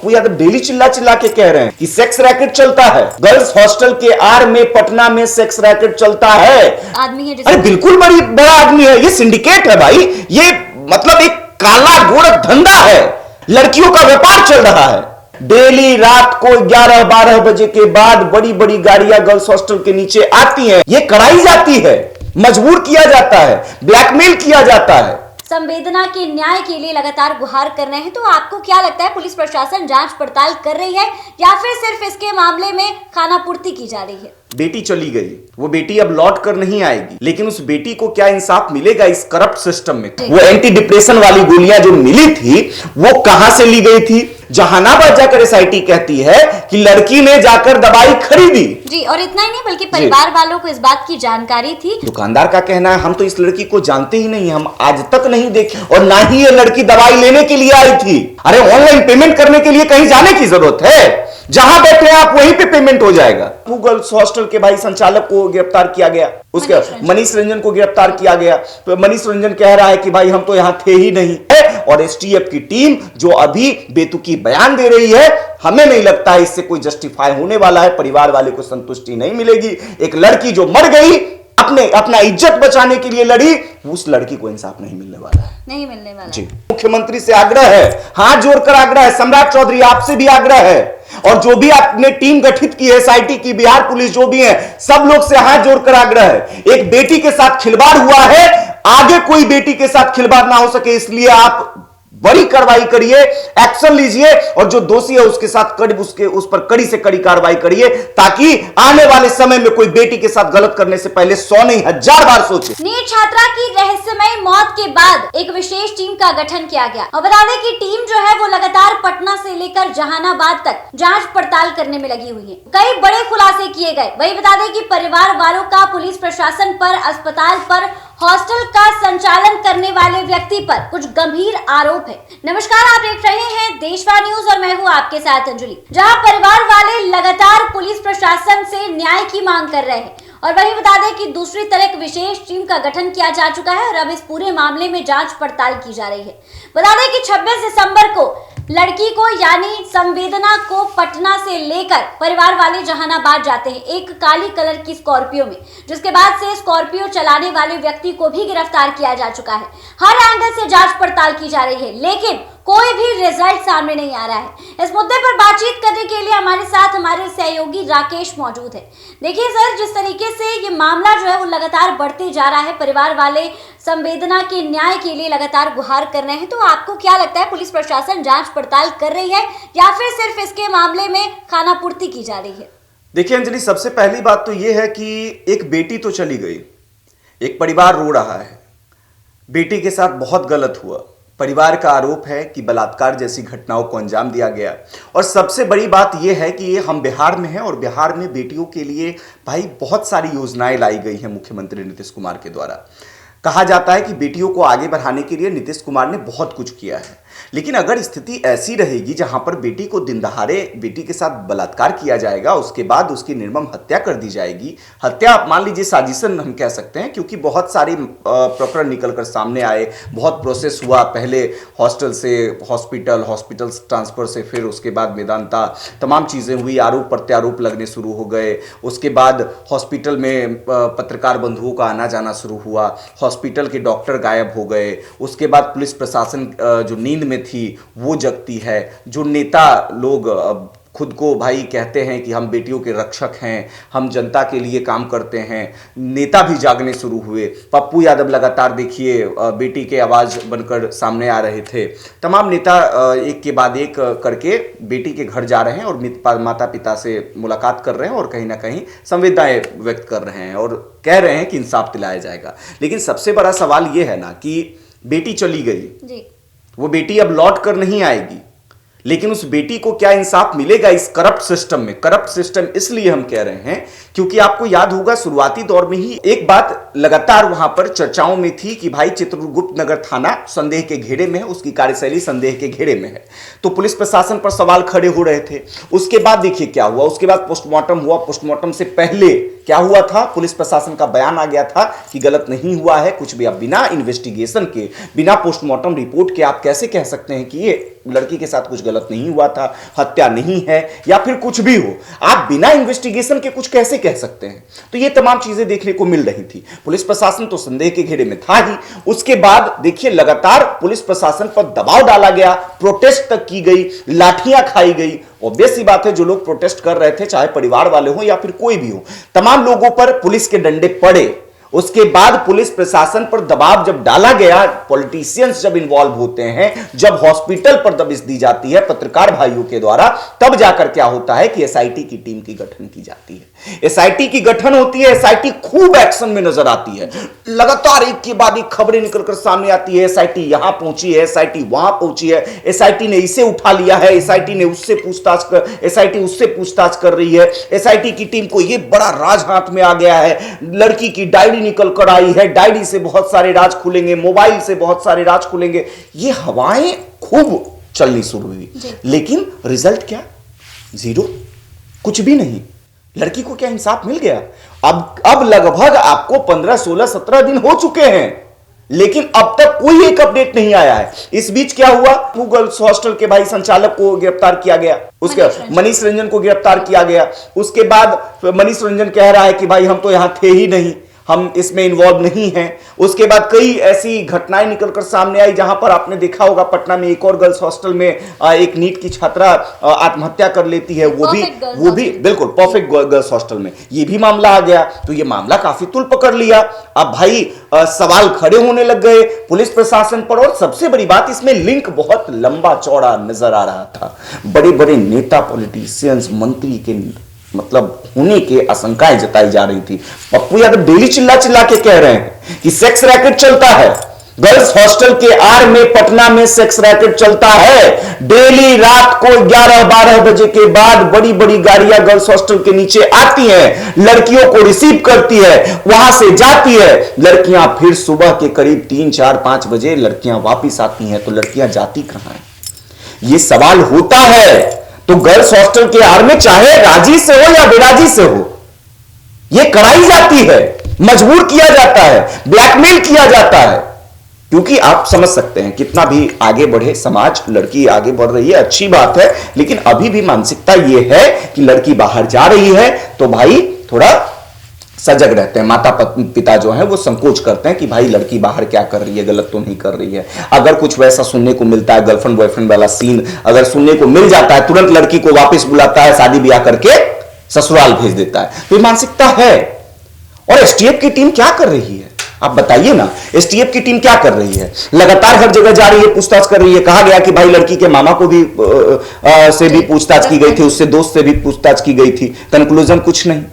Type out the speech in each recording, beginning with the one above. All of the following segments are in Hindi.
पप्पू यादव डेली चिल्ला चिल्ला के कह रहे हैं कि सेक्स रैकेट चलता है, गर्ल्स हॉस्टल के आर में पटना में सेक्स रैकेट चलता है। आदमी है, अरे बिल्कुल बड़ा आदमी है, ये सिंडिकेट है भाई, ये मतलब एक काला गोरा धंधा है, लड़कियों का व्यापार चल रहा है। डेली रात को 11-12 बजे के बाद बड़ी बड़ी गाड़ियां गर्ल्स हॉस्टल के नीचे आती हैं, ये कराई जाती है, मजबूर किया जाता है, ब्लैकमेल किया जाता है। संवेदना के न्याय के लिए लगातार गुहार कर रहे हैं, तो आपको क्या लगता है पुलिस प्रशासन जांच पड़ताल कर रही है या फिर सिर्फ इसके मामले में खानापूर्ति की जा रही है? बेटी चली गई, वो बेटी अब लौट कर नहीं आएगी, लेकिन उस बेटी को क्या इंसाफ मिलेगा इस करप्ट सिस्टम में? वो एंटी डिप्रेशन वाली गोलियां जो मिली थी वो कहां से ली गई थी? जहानाबाद जाकर एसआईटी कहती है कि लड़की ने जाकर दवाई खरीदी जी, और इतना ही नहीं बल्कि परिवार वालों को इस बात की जानकारी थी। दुकानदार का कहना है हम तो इस लड़की को जानते ही नहीं, हम आज तक नहीं देखे और ना ही ये लड़की दवाई लेने के लिए आई थी। अरे ऑनलाइन पेमेंट करने के लिए कहीं जाने की जरूरत है? जहां बैठे आप वहीं पे पेमेंट हो जाएगा। गर्ल्स हॉस्टल के भाई संचालक को गिरफ्तार किया गया, उसके मनीष रंजन को गिरफ्तार किया गया। तो मनीष रंजन कह रहा है कि भाई हम तो यहां थे ही नहीं है, और एसटीएफ की टीम जो अभी बेतुकी बयान दे रही है, हमें नहीं लगता है इससे कोई जस्टिफाई होने वाला है, परिवार वाले को संतुष्टि नहीं मिलेगी। एक लड़की जो मर गई अपना इज्जत बचाने के लिए लड़ी, उस लड़की को इंसाफ नहीं मिलने वाला है, नहीं मिलने वाला जी। मुख्यमंत्री से आग्रह है, हाथ जोड़कर आग्रह है, सम्राट चौधरी आपसे भी आग्रह है, और जो भी आपने टीम गठित की है एसआईटी की, बिहार पुलिस जो भी है, सब लोग से हाथ जोड़कर आग्रह है। एक बेटी के साथ खिलवाड़ हुआ है, आगे कोई बेटी के साथ खिलवाड़ ना हो सके, इसलिए आप बड़ी कार्रवाई करिए, एक्शन लीजिए, और जो दोषी है उसके साथ उस पर कड़ी से कड़ी कार्रवाई करिए, ताकि आने वाले समय में कोई बेटी के साथ गलत करने से पहले 100 नहीं 1000 बार सोचे। नीट छात्रा की रहस्यमय मौत के बाद एक विशेष टीम का गठन किया गया, और बता दें कि टीम जो है वो लगातार पटना से लेकर जहानाबाद तक जांच पड़ताल करने में लगी हुई है। कई बड़े खुलासे किए गए। वही बता दें कि परिवार वालों का पुलिस प्रशासन पर, अस्पताल पर, हॉस्टल का संचालन करने वाले व्यक्ति पर कुछ गंभीर आरोप है। नमस्कार, आप देख रहे हैं देशवा न्यूज और मैं हूं आपके साथ अंजलि। जहां परिवार वाले लगातार पुलिस प्रशासन से न्याय की मांग कर रहे हैं, और वही बता दें कि दूसरी तरफ विशेष टीम का गठन किया जा चुका है और अब इस पूरे मामले में जांच पड़ताल की जा रही है। बता दें कि 26 दिसंबर को लड़की को यानी संवेदना को पटना से लेकर परिवार वाले जहानाबाद जाते हैं एक काली कलर की स्कॉर्पियो में, जिसके बाद से स्कॉर्पियो चलाने वाले व्यक्ति को भी गिरफ्तार किया जा चुका है। हर एंगल से जांच पड़ताल की जा रही है, लेकिन कोई भी रिजल्ट सामने नहीं आ रहा है। इस मुद्दे पर बातचीत करने के लिए हमारे साथ हमारे सहयोगी राकेश मौजूद है। देखिए सर, जिस तरीके से ये मामला जो है वो लगातार बढ़ते जा रहा है, परिवार वाले संवेदना के न्याय के लिए लगातार गुहार कर रहे हैं, तो आपको क्या लगता है पुलिस प्रशासन जांच पड़ताल कर रही है या फिर सिर्फ इसके मामले में खानापूर्ति की जा रही है? देखिए अंजलि, सबसे पहली बात तो यह है कि एक बेटी तो चली गई, एक परिवार रो रहा है, बेटी के साथ बहुत गलत हुआ। परिवार का आरोप है कि बलात्कार जैसी घटनाओं को अंजाम दिया गया, और सबसे बड़ी बात यह है कि ये हम बिहार में हैं और बिहार में बेटियों के लिए भाई बहुत सारी योजनाएं लाई गई हैं मुख्यमंत्री नीतीश कुमार के द्वारा। कहा जाता है कि बेटियों को आगे बढ़ाने के लिए नीतीश कुमार ने बहुत कुछ किया है, लेकिन अगर स्थिति ऐसी रहेगी जहां पर बेटी को दिन दहाड़े बेटी के साथ बलात्कार किया जाएगा, उसके बाद उसकी निर्मम हत्या कर दी जाएगी, हत्या आप मान लीजिए साजिशन हम कह सकते हैं, क्योंकि बहुत सारे प्रकरण निकलकर सामने आए, बहुत प्रोसेस हुआ, पहले हॉस्टल से हॉस्पिटल, हॉस्पिटल ट्रांसफर से फिर उसके बाद वेदांता, तमाम चीज़ें हुई, आरोप प्रत्यारोप लगने शुरू हो गए, उसके बाद हॉस्पिटल में पत्रकार बंधुओं का आना जाना शुरू हुआ, हॉस्पिटल के डॉक्टर गायब हो गए, उसके बाद पुलिस प्रशासन जो नींद में थी वो जगती है, जो नेता लोग खुद को भाई कहते हैं कि हम बेटियों के रक्षक हैं, हम जनता के लिए काम करते हैं, नेता भी जागने शुरू हुए। पप्पू यादव लगातार देखिए बेटी के आवाज़ बनकर सामने आ रहे थे। तमाम नेता एक के बाद एक करके बेटी के घर जा रहे हैं और माता पिता से मुलाकात कर रहे हैं और कहीं ना कहीं संवेदनाएं व्यक्त कर रहे हैं और कह रहे हैं कि इंसाफ दिलाया जाएगा। लेकिन सबसे बड़ा सवाल ये है ना कि बेटी चली गई जी, वो बेटी अब लौट कर नहीं आएगी, लेकिन उस बेटी को क्या इंसाफ मिलेगा इस करप्ट सिस्टम में? करप्ट सिस्टम इसलिए हम कह रहे हैं क्योंकि आपको याद होगा शुरुआती दौर में ही एक बात लगातार वहां पर चर्चाओं में थी कि भाई चित्रगुप्त नगर थाना संदेह के घेरे में है, उसकी कार्यशैली संदेह के घेरे में है, तो पुलिस प्रशासन पर सवाल खड़े हो रहे थे। उसके बाद देखिए क्या हुआ, उसके बाद पोस्टमार्टम हुआ, पोस्टमार्टम से पहले क्या हुआ था, पुलिस प्रशासन का बयान आ गया था कि गलत नहीं हुआ है कुछ भी। अब बिना इन्वेस्टिगेशन के, बिना पोस्टमार्टम रिपोर्ट के आप कैसे कह सकते हैं कि ये लड़की के साथ कुछ गलत नहीं हुआ था, हत्या नहीं है या फिर कुछ भी हो। आप बिना इन्वेस्टिगेशन के कुछ कैसे कह सकते हैं? तो ये तमाम चीजें देखने को मिल रही थी। पुलिस प्रशासन तो संदेह के घेरे में था ही। उसके बाद देखिए लगातार पुलिस प्रशासन पर दबाव डाला गया, प्रोटेस्ट तक की गई, लाठियां खाई गई। ऑब्वियस सी बात है, जो लोग प्रोटेस्ट कर रहे थे, चाहे परिवार वाले हो या फिर कोई भी हो, तमाम लोगों पर पुलिस के डंडे पड़े। उसके बाद पुलिस प्रशासन पर दबाव जब डाला गया, पॉलिटिशियंस जब इन्वॉल्व होते हैं, जब हॉस्पिटल पर दबिश दी जाती है पत्रकार भाइयों के द्वारा, तब जाकर क्या होता है कि एसआईटी की टीम की गठन की जाती है। एसआईटी की गठन होती है, एसआईटी खूब एक्शन में नजर आती है। लगातार एक के बाद एक खबरें निकलकर सामने आती है। एसआईटी यहां पहुंची है, एसआईटी वहां पहुंची है, एसआईटी ने इसे उठा लिया है, एसआईटी ने उससे पूछताछ कर, एसआईटी उससे पूछताछ कर रही है। एसआईटी की टीम को यह बड़ा राज हाथ में आ गया है, लड़की की डायरी निकल कर आई है, डायरी से बहुत सारे राज खुलेंगे, मोबाइल से बहुत सारे राज खुलेंगे। ये हवाएं खूब चलनी शुरू हुई, लेकिन रिजल्ट क्या? जीरो, कुछ भी नहीं। लड़की को क्या इंसाफ मिल गया? अब लगभग आपको 15, 16, 17 दिन हो चुके हैं, लेकिन अब तक कोई एक अपडेट नहीं आया है। इस बीच क्या हुआ? गर्ल्स हॉस्टल के भाई संचालक को गिरफ्तार किया गया, उसके मनीष रंजन को गिरफ्तार किया गया। उसके बाद मनीष रंजन कह रहा है कि भाई हम तो यहां थे ही नहीं, हम इसमें इन्वॉल्व नहीं हैं। उसके बाद कई ऐसी घटनाएं निकलकर सामने आई, जहां पर आपने देखा होगा पटना में एक और गर्ल्स हॉस्टल में एक नीट की छात्रा आत्महत्या कर लेती है, वो भी बिल्कुल परफेक्ट गर्ल्स हॉस्टल में। ये भी मामला आ गया, तो ये मामला काफी तुल पकड़ लिया। अब भाई सवाल खड़े होने लग गए पुलिस प्रशासन पर। और सबसे बड़ी बात, इसमें लिंक बहुत लंबा चौड़ा नजर आ रहा था। बड़े बड़े नेता, पॉलिटिशियंस, मंत्री के मतलब होने की आशंकाएं जताई जा रही थी। पप्पू यादव डेली चिल्ला चिल्ला के कह रहे हैं कि सेक्स रैकेट चलता है, गर्ल्स हॉस्टल के आर में पटना में सेक्स रैकेट चलता है। डेली रात को 11-12 बजे के बाद बड़ी बड़ी गाड़ियां गर्ल्स हॉस्टल के नीचे आती हैं, लड़कियों को रिसीव करती है, वहां से जाती है। लड़कियां फिर सुबह के करीब 3, 4, 5 बजे लड़कियां वापिस आती हैं। तो लड़कियां जाती कहां हैं? यह सवाल होता है। तो गर्ल्स हॉस्टल के आर में चाहे राजी से हो या बेराजी से हो, यह कराई जाती है, मजबूर किया जाता है, ब्लैकमेल किया जाता है। क्योंकि आप समझ सकते हैं कितना भी आगे बढ़े समाज, लड़की आगे बढ़ रही है, अच्छी बात है, लेकिन अभी भी मानसिकता यह है कि लड़की बाहर जा रही है तो भाई थोड़ा सजग रहते हैं। माता पिता जो है वो संकोच करते हैं कि भाई लड़की बाहर क्या कर रही है, गलत तो नहीं कर रही है। अगर कुछ वैसा सुनने को मिलता है, गर्लफ्रेंड बॉयफ्रेंड वाला सीन अगर सुनने को मिल जाता है, तुरंत लड़की को वापस बुलाता है, शादी ब्याह करके ससुराल भेज देता है। तो ये मानसिकता है। और एसटीएफ की टीम क्या कर रही है, आप बताइए ना। एसटीएफ की टीम क्या कर रही है? लगातार हर जगह जा रही है, पूछताछ कर रही है। कहा गया कि भाई लड़की के मामा को भी से भी पूछताछ की गई थी, उससे दोस्त से भी पूछताछ की गई थी। कंक्लूजन कुछ नहीं।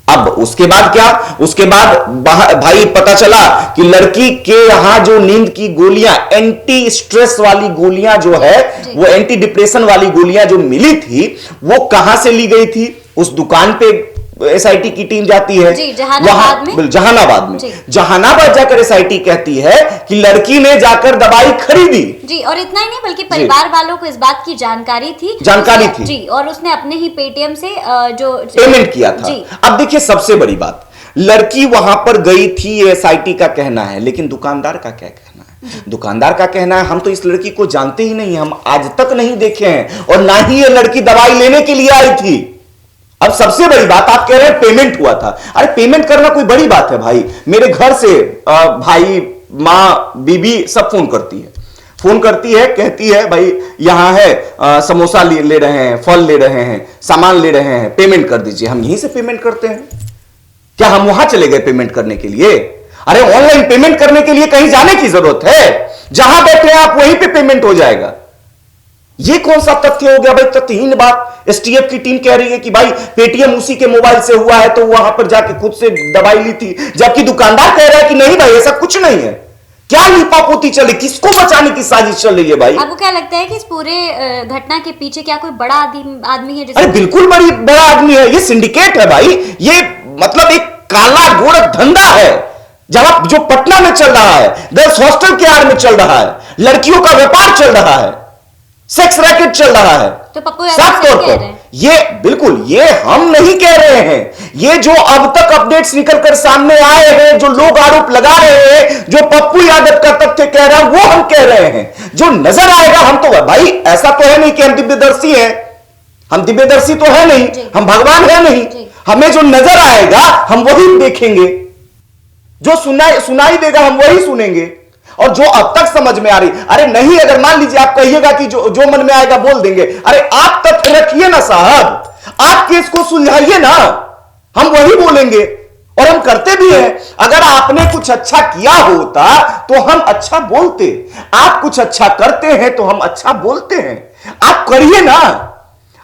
अब उसके बाद क्या? उसके बाद भाई पता चला कि लड़की के यहां जो नींद की गोलियां, एंटी स्ट्रेस वाली गोलियां जो है, वो एंटी डिप्रेशन वाली गोलियां जो मिली थी, वो कहां से ली गई थी? उस दुकान पे एसआईटी की टीम जाती है, जहानाबाद में जहानाबाद जाकर एसआईटी कहती है कि लड़की ने जाकर दवाई खरीदी जी। और इतना ही नहीं, बल्कि परिवार वालों को इस बात की जानकारी थी जी, और उसने अपने ही पेटीएम से जो पेमेंट किया था। अब देखिए सबसे बड़ी बात, लड़की वहां पर गई थी, एसआईटी का कहना है, लेकिन दुकानदार का क्या कहना है? दुकानदार का कहना है हम तो इस लड़की को जानते ही नहीं, हम आज तक नहीं देखे हैं, और ना ही ये लड़की दवाई लेने के लिए आई थी। अब सबसे बड़ी बात, आप कह रहे हैं पेमेंट हुआ था। अरे पेमेंट करना कोई बड़ी बात है भाई? मेरे घर से भाई, मां, बीबी सब फोन करती है, कहती है भाई यहां है समोसा ले रहे हैं, फल ले रहे हैं, सामान ले रहे हैं, पेमेंट कर दीजिए। हम यहीं से पेमेंट करते हैं क्या? हम वहां चले गए पेमेंट करने के लिए? अरे ऑनलाइन पेमेंट करने के लिए कहीं जाने की जरूरत है? जहां बैठे हैं आप वहीं पे पेमेंट हो जाएगा। ये कौन सा तथ्य हो गया भाई? तथ्यहीन बात। एसटीएफ की टीम कह रही है कि भाई पेटीएम उसी के मोबाइल से हुआ है, तो वहां पर जाके खुद से दवाई ली थी, जबकि दुकानदार कह रहा है कि नहीं भाई ऐसा कुछ नहीं है। क्या लिपापोती चले, किसको बचाने की साजिश चल रही है भाई? आपको क्या लगता है कि इस पूरे घटना के पीछे क्या कोई बड़ा आदमी है? अरे बिल्कुल बड़ा आदमी है, ये सिंडिकेट है भाई। ये मतलब एक काला गोरख धंधा है, जहां जो पटना में चल रहा है, गर्ल्स हॉस्टल के आड़ में चल रहा है, लड़कियों का व्यापार चल रहा है। सेक्स रैकेट चल रहा है। तो पप्पू यादव साफ सही तौर कह पर रहे हैं। ये बिल्कुल, ये हम नहीं कह रहे हैं, ये जो अब तक अपडेट्स निकल कर सामने आए हैं, जो लोग आरोप लगा रहे हैं, जो पप्पू यादव का तथ्य कह रहा है, वो हम कह रहे हैं। जो नजर आएगा, हम तो भाई ऐसा तो है नहीं कि हम दिव्यदर्शी हैं, हम दिव्यदर्शी तो है नहीं, हम भगवान है नहीं। हमें जो नजर आएगा हम वही देखेंगे, जो सुनाई देगा हम वही सुनेंगे, और जो अब तक समझ में आ रही, अरे नहीं, अगर मान लीजिए आप कहिएगा कि जो मन में आएगा बोल देंगे, अरे आप तथ्य रखिए ना साहब, आप केस को सुलझाइए ना, हम वही बोलेंगे और हम करते भी हैं। अगर आपने कुछ अच्छा किया होता तो हम अच्छा बोलते, आप कुछ अच्छा करते हैं तो हम अच्छा बोलते हैं। आप करिए ना।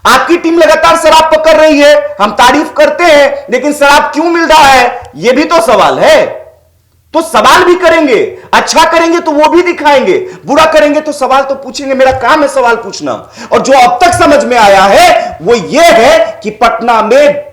आपकी टीम लगातार शराब पकड़ रही है, हम तारीफ करते हैं, लेकिन शराब क्यों मिल रहा है यह भी तो सवाल है। तो सवाल भी करेंगे, अच्छा करेंगे तो वो भी दिखाएंगे, बुरा करेंगे तो सवाल तो पूछेंगे। मेरा काम है सवाल पूछना। और जो अब तक समझ में आया है वो ये है कि पटना में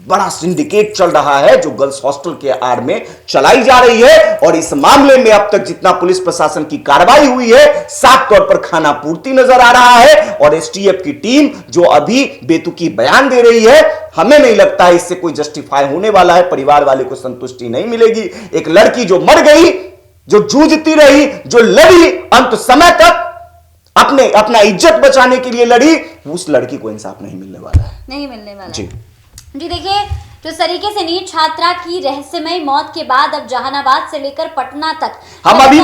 बड़ा सिंडिकेट चल रहा है, जो गर्ल्स हॉस्टल के आड़ में चलाई जा रही है। और इस मामले में अब तक जितना पुलिस प्रशासन की कार्रवाई हुई है, साफ तौर पर खाना पूर्ति नजर आ रहा है। और एसटीएफ की टीम जो अभी बेतुकी बयान दे रही है, हमें नहीं लगता है इससे कोई जस्टिफाई होने वाला है। परिवार वाले को संतुष्टि नहीं मिलेगी। एक लड़की जो मर गई, जो जूझती रही, जो लड़ी अंत समय तक अपना इज्जत बचाने के लिए लड़ी, उस लड़की को इंसाफ नहीं मिलने वाला है, नहीं मिलने वाला जी। जी देखिए, जिस तरीके से नीट छात्रा की रहस्यमय मौत के बाद अब जहानाबाद से लेकर पटना तक हम अभी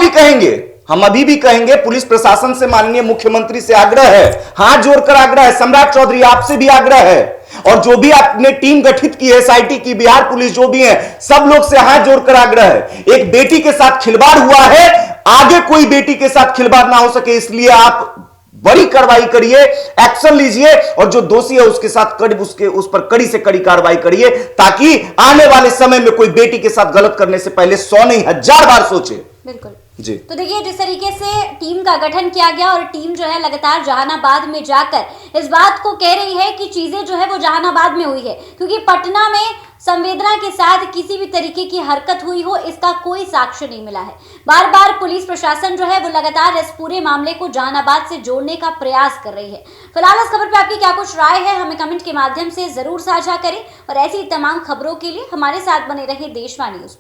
भी कहेंगे पुलिस प्रशासन से, माननीय मुख्यमंत्री से आग्रह है, हाथ जोड़कर आग्रह है, सम्राट चौधरी आपसे भी आग्रह है, और जो भी आपने टीम गठित की है एसआईटी की, बिहार पुलिस जो भी है, सब लोग से हाथ जोड़कर आग्रह है। एक बेटी के साथ खिलवाड़ हुआ है, आगे कोई बेटी के साथ खिलवाड़ ना हो सके, इसलिए आप बड़ी कार्रवाई करिए, एक्शन लीजिए, और जो दोषी है उसके साथ उस पर कड़ी से कड़ी कार्रवाई करिए, ताकि आने वाले समय में कोई बेटी के साथ गलत करने से पहले 100 नहीं 1000 बार सोचे। बिल्कुल जी। तो देखिए, जिस तरीके से टीम का गठन किया गया और टीम जो है लगातार जहानाबाद में जाकर इस बात को कह रही है कि चीजें जो है वो जहानाबाद में हुई है, क्योंकि पटना में संवेदना के साथ किसी भी तरीके की हरकत हुई हो इसका कोई साक्ष्य नहीं मिला है। बार बार पुलिस प्रशासन जो है वो लगातार इस पूरे मामले को जहानाबाद से जोड़ने का प्रयास कर रही है। फिलहाल इस खबर पे आपकी क्या कुछ राय है, हमें कमेंट के माध्यम से जरूर साझा करें, और ऐसी तमाम खबरों के लिए हमारे साथ बने रहे देशवा न्यूज।